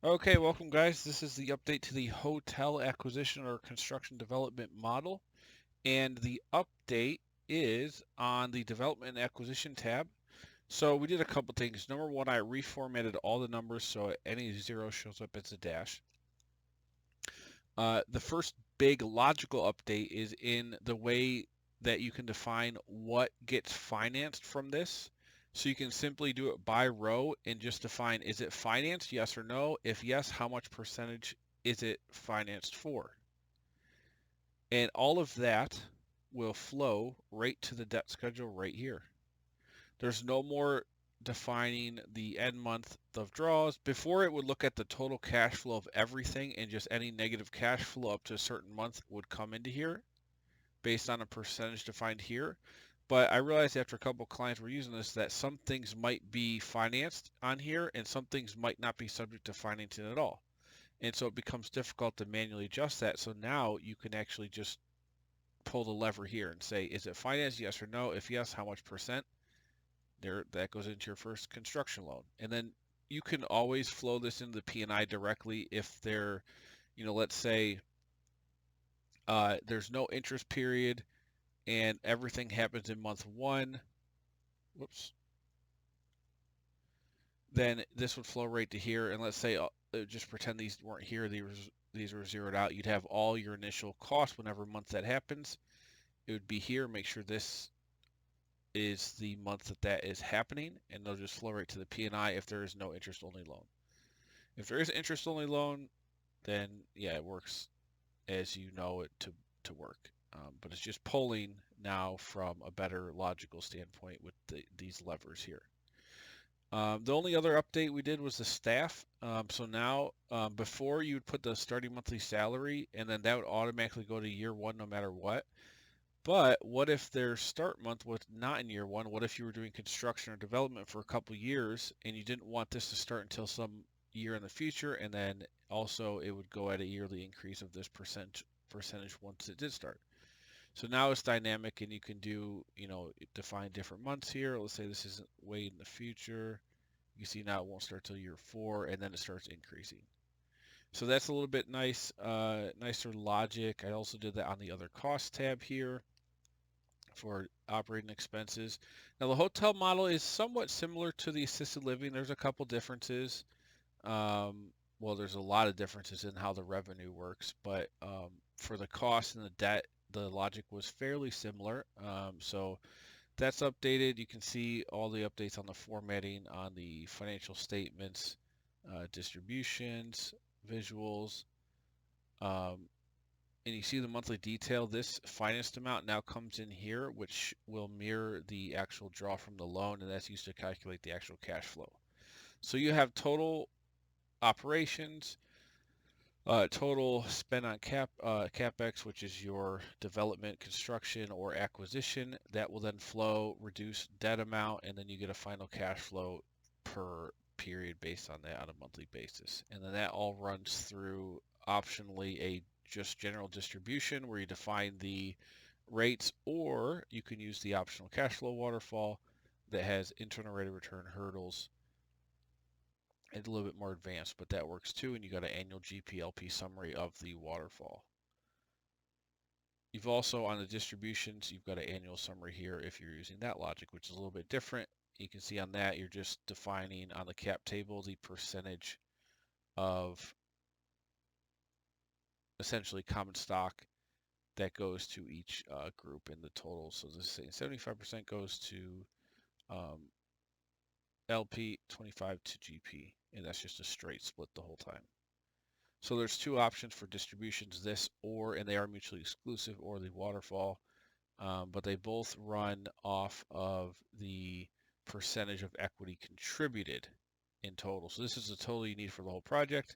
Okay, welcome guys. This is the update to the hotel acquisition or construction development model. And the update is on the development and acquisition tab. So we did a couple things. Number one, I reformatted all the numbers so any zero shows up as a dash. The first big logical update is in the way that you can define what gets financed from this. So you can simply do it by row and just define, is it financed, yes or no? If yes, how much percentage is it financed for? And all of that will flow right to the debt schedule right here. There's no more defining the end month of draws. Before, it would look at the total cash flow of everything, and just any negative cash flow up to a certain month would come into here based on a percentage defined here. But I realized after a couple of clients were using this that some things might be financed on here and some things might not be subject to financing at all. And so it becomes difficult to manually adjust that. So now you can actually just pull the lever here and say, is it financed, yes or no? If yes, how much percent? There, that goes into your first construction loan. And then you can always flow this into the P&I directly if they're, let's say there's no interest period and everything happens in month one. Whoops. Then this would flow right to here. And let's say, just pretend these weren't here. These were zeroed out. You'd have all your initial costs whenever month that happens. It would be here. Make sure this is the month that that is happening, and they'll just flow right to the P&I if there is no interest only loan. If there is an interest only loan, then yeah, it works as you know it to work. But it's just pulling now from a better logical standpoint with these levers here. The only other update we did was the staff. So now, before you would put the starting monthly salary, and then that would automatically go to year one no matter what. But what if their start month was not in year one? What if you were doing construction or development for a couple years and you didn't want this to start until some year in the future? And then also it would go at a yearly increase of this percentage once it did start. So now it's dynamic and you can do, define different months here. Let's say this isn't way in the future. You see now it won't start till year four and then it starts increasing. So that's a little bit nicer logic. I also did that on the other cost tab here for operating expenses. Now, the hotel model is somewhat similar to the assisted living. There's a couple differences. Well, there's a lot of differences in how the revenue works, but for the cost and the debt, the logic was fairly similar. So that's updated. You can see all the updates on the formatting, on the financial statements, distributions, visuals. Um, and you see the monthly detail, this financed amount now comes in here, which will mirror the actual draw from the loan, and that's used to calculate the actual cash flow. So you have total operations, total spent on capex, which is your development, construction, or acquisition. That will then flow, reduce debt amount, and then you get a final cash flow per period based on that on a monthly basis. And then that all runs through optionally a just general distribution where you define the rates, or you can use the optional cash flow waterfall that has internal rate of return hurdles. It's a little bit more advanced, but that works too. And you got an annual GPLP summary of the waterfall. You've also, on the distributions, you've got an annual summary here if you're using that logic, which is a little bit different. You can see on that, you're just defining on the cap table the percentage of essentially common stock that goes to each group in the total. So this is saying 75% goes to um, LP, 25 to GP, and that's just a straight split the whole time. So there's two options for distributions, this or, and they are mutually exclusive, or the waterfall, but they both run off of the percentage of equity contributed in total. So this is the total you need for the whole project.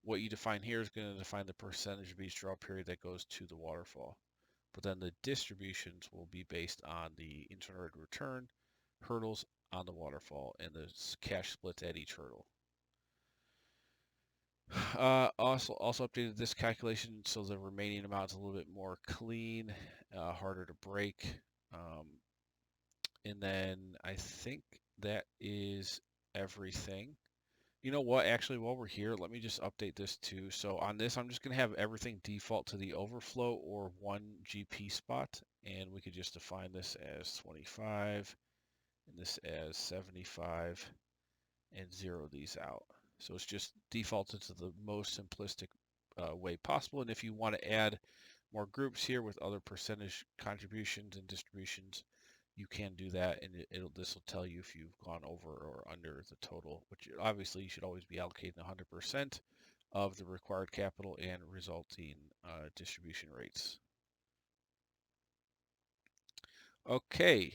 What you define here is going to define the percentage of each draw period that goes to the waterfall. But then the distributions will be based on the internal rate of return, hurdles on the waterfall, and the cash splits at each hurdle. Also updated this calculation so the remaining amount is a little bit more clean, harder to break. Um, and then I think that is everything. You know what? Actually, while we're here, let me just update this too. So on this, I'm just going to have everything default to the overflow or 1 GP spot. And we could just define this as 25 and this as 75 and zero these out. So it's just defaulted to the most simplistic way possible. And if you want to add more groups here with other percentage contributions and distributions, you can do that, and this will tell you if you've gone over or under the total, which obviously you should always be allocating 100% of the required capital and resulting distribution rates. Okay,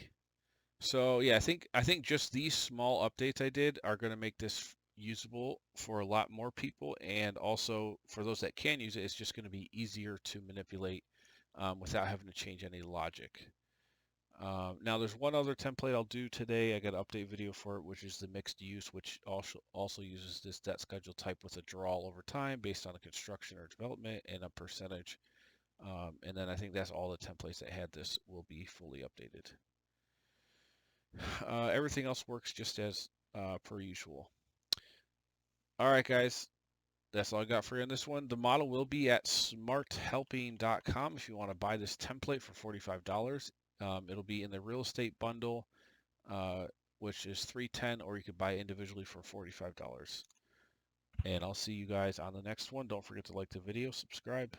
so yeah, I think just these small updates I did are going to make this usable for a lot more people, and also for those that can use it, it's just going to be easier to manipulate without having to change any logic. Now there's one other template I'll do today. I got an update video for it, which is the mixed use, which also uses this debt schedule type with a draw over time based on a construction or development and a percentage. And then I think that's all the templates that had this will be fully updated. Everything else works just as per usual. All right, guys. That's all I got for you on this one. The model will be at smarthelping.com if you want to buy this template for $45. It'll be in the real estate bundle, which is $310, or you could buy it individually for $45. And I'll see you guys on the next one. Don't forget to like the video, subscribe.